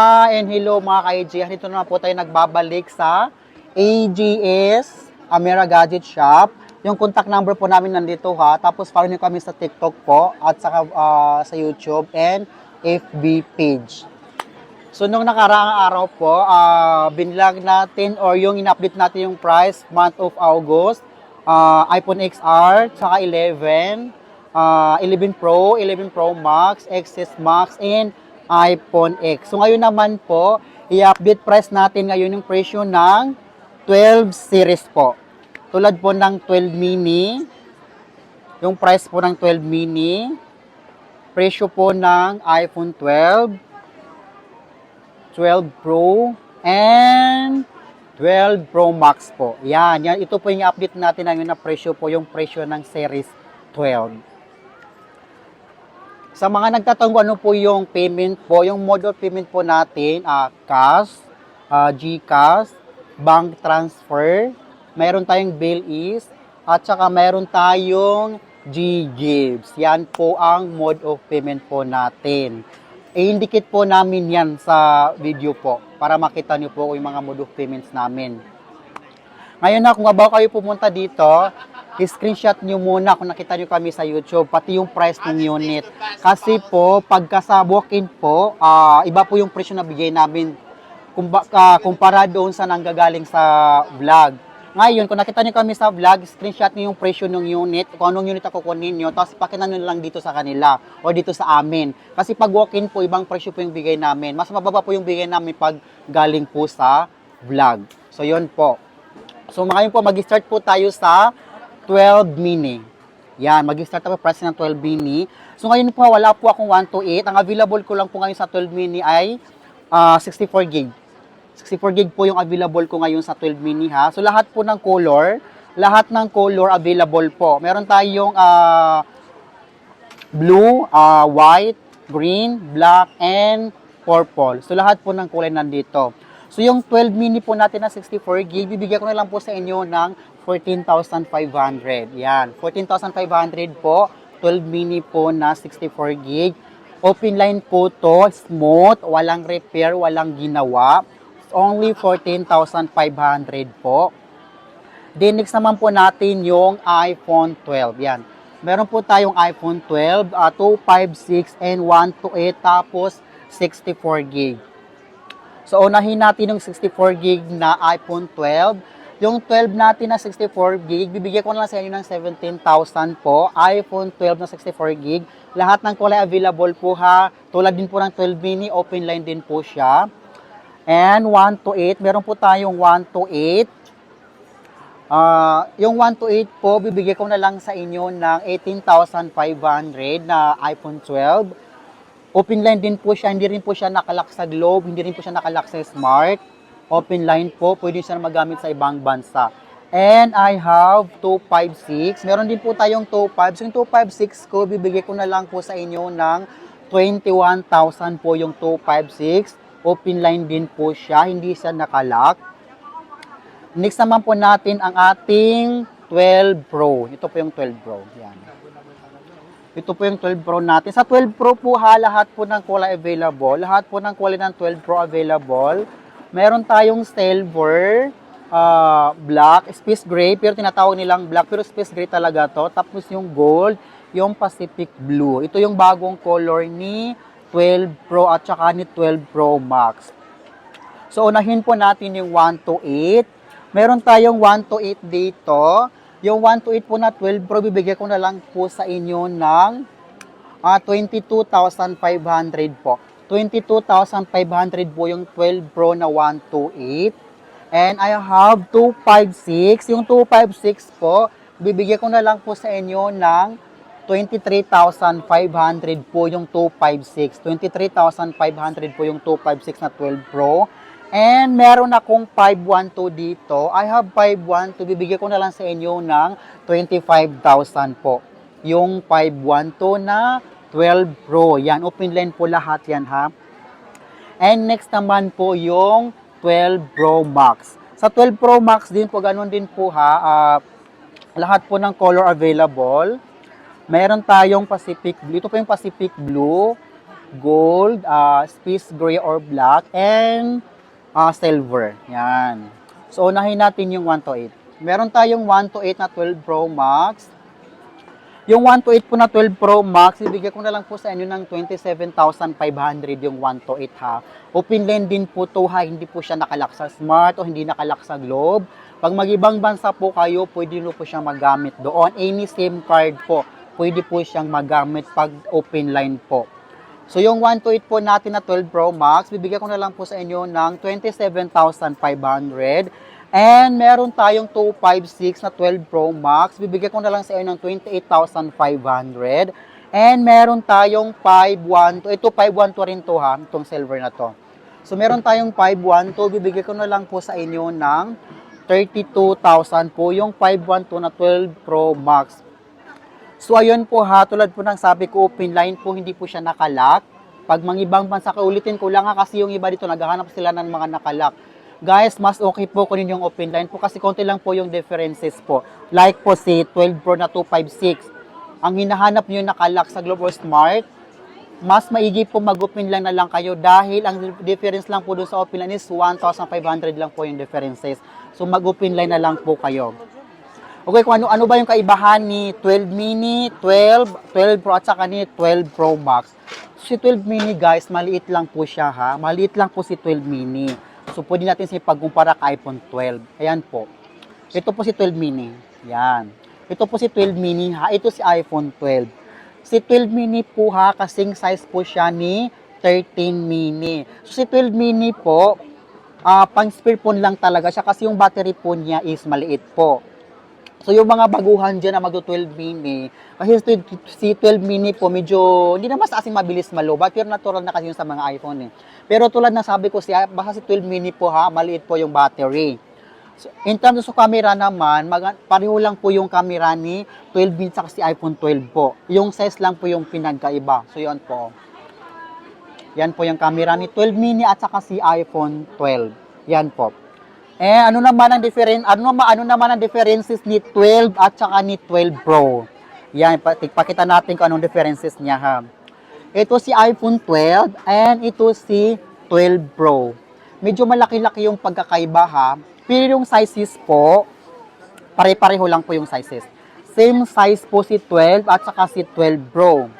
And hello mga ka-AG, dito na po tayo nagbabalik sa AGS Amera Gadget Shop. Yung contact number po namin nandito ha. Tapos follow nyo kami sa TikTok po at saka, sa YouTube and FB page. So nung nakaraang araw po, binlog natin or yung in-update natin yung price month of August, iPhone XR, saka 11, 11 Pro, 11 Pro Max, XS Max, and iPhone X. So ngayon naman po, i-update price natin ngayon yung presyo ng 12 series po. Tulad po ng 12 mini, yung price po ng 12 mini, presyo po ng iPhone 12, 12 Pro, and 12 Pro Max po. Yan. Ito po yung update natin ngayon na presyo po, yung presyo ng Series 12. Sa mga nagtatanong ano po yung payment po, yung mode of payment po natin, cash, GCash, bank transfer, mayroon tayong Bill-is, at saka mayroon tayong G-Gives. Yan po ang mode of payment po natin. I-indicate po namin yan sa video po para makita nyo po yung mga mode of payments namin. Ngayon na, kung bago kayo pumunta dito, i-screenshot nyo muna kung nakita nyo kami sa YouTube, pati yung price ng unit. Kasi po, pagka sa walk-in po, iba po yung presyo na bigay namin kumpara doon sa nanggagaling sa vlog. Ngayon, kung nakita nyo kami sa vlog, screenshot nyo yung presyo ng unit, kung anong unit ako kunin nyo, tapos pakita nyo lang dito sa kanila o dito sa amin. Kasi pag walk-in po, ibang presyo po yung bigay namin. Mas mababa po yung bigay namin pag galing po sa vlog. So, yun po. So, ngayon po, mag-start po tayo sa 12 mini. Yan, mag-start tayo price ng 12 mini. So, ngayon po, wala po akong 128. Ang available ko lang po ngayon sa 12 mini ay 64 gig. 64 gig po yung available ko ngayon sa 12 mini ha. So, lahat po ng color available po. Meron tayong blue, white, green, black, and purple. So, lahat po ng kulay nandito. So, yung 12 mini po natin na 64 gig, bibigyan ko na lang po sa inyo ng 14,500. Yan, 14,500 po. 12 mini po na 64 gig. Open line po to, smooth, walang repair, walang ginawa. Only 14,500 po. Then, next naman po natin yung iPhone 12. Yan. Meron po tayong iPhone 12, 256 and 128, tapos 64 gig. So, unahin natin yung 64 gig na iPhone 12. Yung 12 natin na 64 gig, bibigyan ko na lang sa inyo ng 17,000 po. iPhone 12 na 64 gig. Lahat ng kulay available po ha. Tulad din po ng 12 mini, open line din po siya. And 128, meron po tayong 128. Yung 128 po, bibigyan ko na lang sa inyo ng 18,500 na iPhone 12. Open line din po siya, hindi rin po siya nakalock sa Globe, hindi rin po siya nakalock sa Smart. Open line po, pwede siya magamit sa ibang bansa. And I have 256. Meron din po tayong 256. So yung 256 ko, bibigay ko na lang po sa inyo ng 21,000 po yung 256. Open line din po siya, hindi siya nakalock. Next naman po natin ang ating 12 Pro. Ito po yung 12 Pro. Yan. Ito po yung 12 Pro natin. Sa 12 Pro po ha, lahat po ng kulay available. Lahat po ng kulay ng 12 Pro available. Meron tayong silver, black, space gray, pero tinatawag nilang black, pero space gray talaga to. Tapos yung gold, yung Pacific blue. Ito yung bagong color ni 12 Pro at saka ni 12 Pro Max. So, unahin po natin yung 128. Meron tayong 128 dito. Yung 128 po na 12 Pro, bibigyan ko na lang po sa inyo ng 22,500 po. 22,500 po yung 12 Pro na 128. And I have 256. Yung 256 po, bibigyan ko na lang po sa inyo ng 23,500 po yung 256. 23,500 po yung 256 na 12 Pro. And meron akong 512 dito. I have 512. Bibigyan ko na lang sa inyo ng 25,000 po. Yung 512 na 12 Pro. Yan, open line po lahat yan ha. And next naman po yung 12 Pro Max. Sa 12 Pro Max din po, ganun din po ha. Lahat po ng color available. Meron tayong Pacific Blue. Ito po yung Pacific Blue. gold, space gray or black, and silver. Yan. So, unahin natin yung 1 to 8. Meron tayong 1 to 8 na 12 Pro Max. Yung 1 to 8 po na 12 Pro Max, ibigay ko na lang po sa inyo ng 27,500 yung 1 to 8 ha. Open lane din po to ha, hindi po siya nakalak sa Smart o hindi nakalak sa Globe. Pag mag-ibang bansa po kayo, pwede nyo po siyang magamit doon. Any SIM card po, pwede po siyang magamit pag open line po. So yung 1 to 8 po natin na 12 Pro Max, bibigyan ko na lang po sa inyo ng 27,500. And meron tayong 256 na 12 Pro Max, bibigyan ko na lang sa inyo ng 28,500. And meron tayong 512, ito 512 rin to ha, itong silver na to. So meron tayong 512, bibigyan ko na lang po sa inyo ng 32,000 po yung 512 na 12 Pro Max. So ayun po ha, tulad po ng sabi ko, open line po, hindi po siya nakalak. Pag mga ibang bansa, kaulitin ko lang ha, kasi yung iba dito naghahanap sila ng mga nakalak. Guys, mas okay po kunin yung open line po kasi konti lang po yung differences po. Like po si 12 Pro na 256. Ang hinahanap nyo yung nakalak sa Globe or Smart, mas maigi po mag-open line na lang kayo dahil ang difference lang po doon sa open line is 1,500 lang po yung differences. So mag-open line na lang po kayo. Okay, kung ano ba yung kaibahan ni 12 mini, 12 Pro at saka ni 12 Pro Max. Si 12 mini guys, maliit lang po siya ha. Maliit lang po si 12 mini. So pwede natin siya pagkumpara kay iPhone 12. Ayan po. Ito po si 12 mini. Yan. Ito po si 12 mini ha. Ito si iPhone 12. Si 12 mini po ha, kasing size po siya ni 13 mini. So si 12 mini po, pang spare phone lang talaga siya kasi yung battery po niya is maliit po. So yung mga baguhan dyan na mag-12 mini, kasi si 12 mini po medyo, hindi naman sa asin mabilis malobat, pero natural na kasi yung sa mga iPhone eh. Pero tulad na sabi ko, basta si 12 mini po ha, maliit po yung battery. So, in terms of camera naman, pareho lang po yung camera ni 12 mini sa si iPhone 12 po. Yung size lang po yung pinagkaiba. So yun po. Yan po yung camera ni 12 mini at saka si iPhone 12. Yan po. Ano naman ang differences ni 12 at saka ni 12 Pro? Yan, pakita natin kung anong differences niya ha. Ito si iPhone 12 and ito si 12 Pro. Medyo malaki-laki yung pagkakaiba ha. Pero yung sizes po, pare-pareho lang po yung sizes. Same size po si 12 at saka si 12 Pro.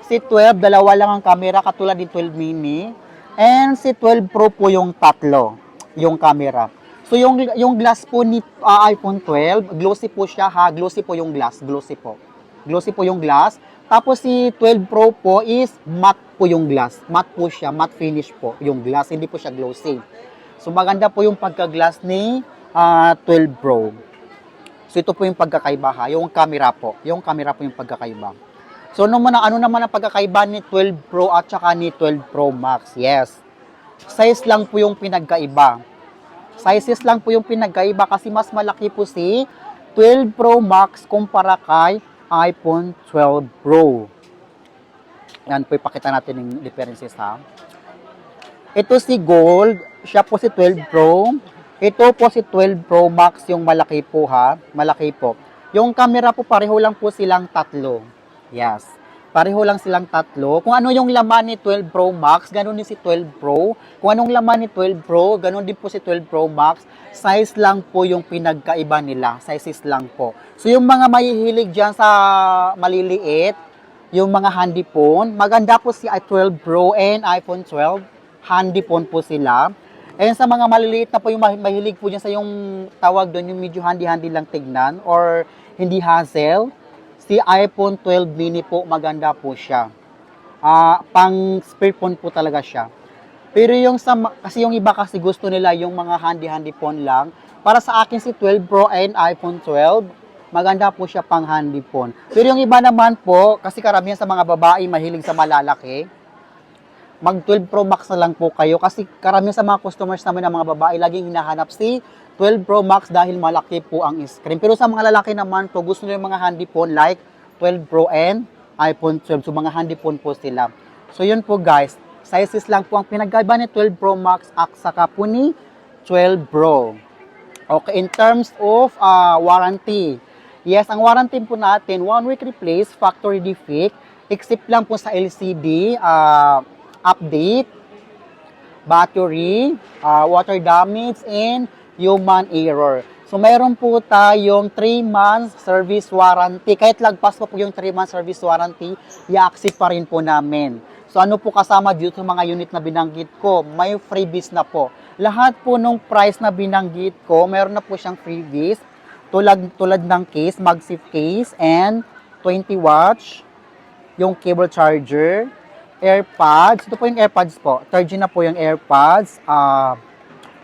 Si 12, dalawa lang ang camera katulad ni 12 mini. And si 12 Pro po yung tatlo, yung camera. So yung glass po ni iPhone 12, glossy po siya ha, glossy po yung glass, glossy po. Glossy po yung glass. Tapos si 12 Pro po is matte po yung glass. Matte po siya, matte finish po yung glass, hindi po siya glossy. So maganda po yung pagka-glass ni 12 Pro. So ito po yung pagkakaiba ha, yung camera po. Yung camera po yung pagkakaiba. So ano naman ang pagkakaiba ni 12 Pro at saka ni 12 Pro Max? Yes. Size lang po yung pinagkaiba. Sizes lang po yung pinagkaiba kasi mas malaki po si 12 Pro Max kumpara kay iPhone 12 Pro. Yan po, ipakita natin yung differences ha. Ito si Gold, siya po si 12 Pro. Ito po si 12 Pro Max, yung malaki po ha. Malaki po. Yung camera po, pareho lang po silang tatlo. Yes. Pareho lang silang tatlo. Kung ano yung laman ni 12 Pro Max, ganun din si 12 Pro. Kung anong laman ni 12 Pro, ganun din po si 12 Pro Max. Size lang po yung pinagkaiba nila. Sizes lang po. So yung mga mahihilig dyan sa maliliit, yung mga handy phone, maganda po si 12 Pro and iPhone 12. Handy phone po sila. And sa mga maliliit na po yung mahilig po dyan sa yung tawag doon, yung medyo handy-handy lang tignan or hindi hassle. Si iPhone 12 mini po, maganda po siya. Pang spare phone po talaga siya. Pero yung kasi yung iba kasi gusto nila yung mga handy-handy phone lang. Para sa akin si 12 Pro and iPhone 12, maganda po siya pang handy phone. Pero yung iba naman po, kasi karamihan sa mga babae mahilig sa malalaki, mag 12 Pro Max na lang po kayo. Kasi karamihan sa mga customers namin ng mga babae, laging hinahanap si 12 Pro Max dahil malaki po ang screen. Pero sa mga lalaki naman po, gusto nila yung mga handy phone like 12 Pro and iPhone 12. So mga handy phone po sila. So yun po guys, sizes lang po ang pinagkaiba ni 12 Pro Max at saka po ni 12 Pro. Okay, in terms of warranty. Yes, ang warranty po natin, 1 week replace, factory defect, except lang po sa LCD, update, battery, water damage, and human error. So, mayroon po tayong 3 months service warranty. Kahit lagpas pa po yung 3 months service warranty, i-accept pa rin po namin. So, ano po kasama dito sa mga unit na binanggit ko? May freebies na po. Lahat po nung price na binanggit ko, mayroon na po siyang freebies. Tulad ng case, MagSafe case, and 20 watts, yung cable charger, AirPods. Ito po yung AirPods po. 3G na po yung AirPods.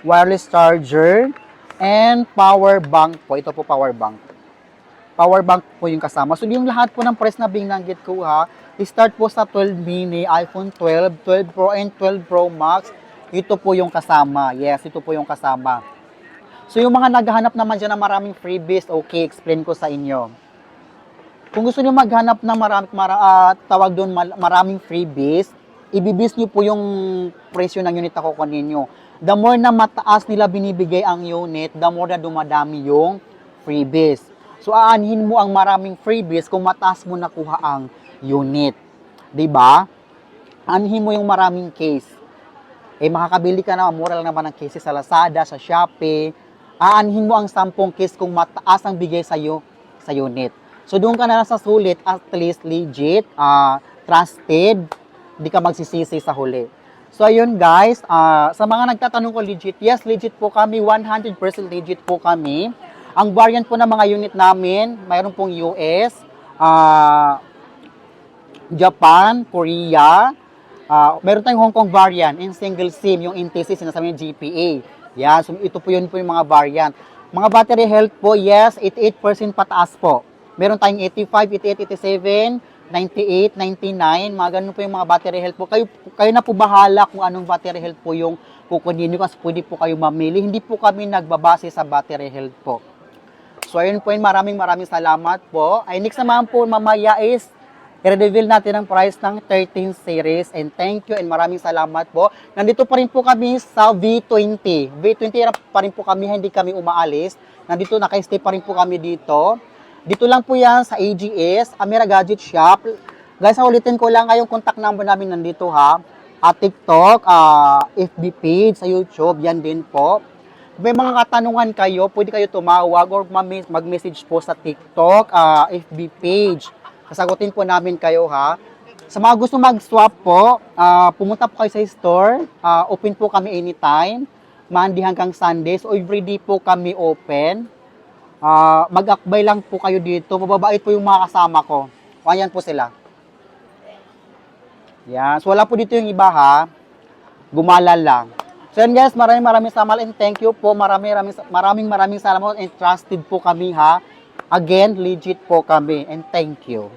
Wireless charger, and power bank po. Ito po power bank. Power bank po yung kasama. So, yung lahat po ng price na binanggit ko ha, start po sa 12 mini, iPhone 12, 12 Pro, and 12 Pro Max. Ito po yung kasama. Yes, ito po yung kasama. So, yung mga naghahanap naman dyan ng maraming freebies, okay, explain ko sa inyo. Kung gusto nyo maghanap ng maraming freebies, ibibis nyo po yung presyo ng unit na kukunin nyo. The more na mataas nila binibigay ang unit, the more na dumadami yung freebies. So, aanhin mo ang maraming freebies kung mataas mo nakuha ang unit. 'Di ba? Aanhin mo yung maraming case. Makakabili ka na, mura lang naman ang case sa Lazada, sa Shopee. Aanhin mo ang 10 case kung mataas ang bigay sa'yo sa unit. So, doon ka na sa sulit, at least legit, trusted, hindi ka magsisisi sa huli. So, ayun guys, sa mga nagtatanong ko legit, yes, legit po kami, 100% legit po kami. Ang variant po ng mga unit namin, mayroon pong US, Japan, Korea, meron tayong Hong Kong variant, in single SIM, yung NTC, sinasabi yung GPA. Yan, so ito po yun po yung mga variant. Mga battery health po, yes, 88% pataas po. Meron tayong 85, 88, 87, 98, 99, mga ganun po yung mga battery health po. Kayo na po bahala kung anong battery health po yung kukunin nyo kasi pwede po kayo mamili. Hindi po kami nagbabase sa battery health po. So, ayun po yun. Maraming salamat po. Ay, next naman po mamaya is i-reveal natin ang price ng 13 series. And thank you and maraming salamat po. Nandito pa rin po kami sa V20. V20 pa rin po kami, hindi kami umaalis. Nandito, naka-stay pa rin po kami dito. Dito lang po yan sa AGS, Amira Gadget Shop. Guys, ulitin ko lang yung contact number namin nandito ha. TikTok, FB page, sa YouTube, yan din po. Kung may mga katanungan kayo, pwede kayo tumawag or mag-message po sa TikTok, FB page. Sasagutin po namin kayo ha. Sa mga gusto mag-swap po, pumunta po kayo sa store. Open po kami anytime. Monday hanggang Sunday. So everyday po kami open. Mag-akbay lang po kayo dito. Mababait po yung mga kasama ko. Ayan po sila. Yan. So wala po dito yung iba ha. Gumala lang. So yan guys, maraming salamat and thank you po. Maraming salamat and trusted po kami ha. Again, legit po kami and thank you.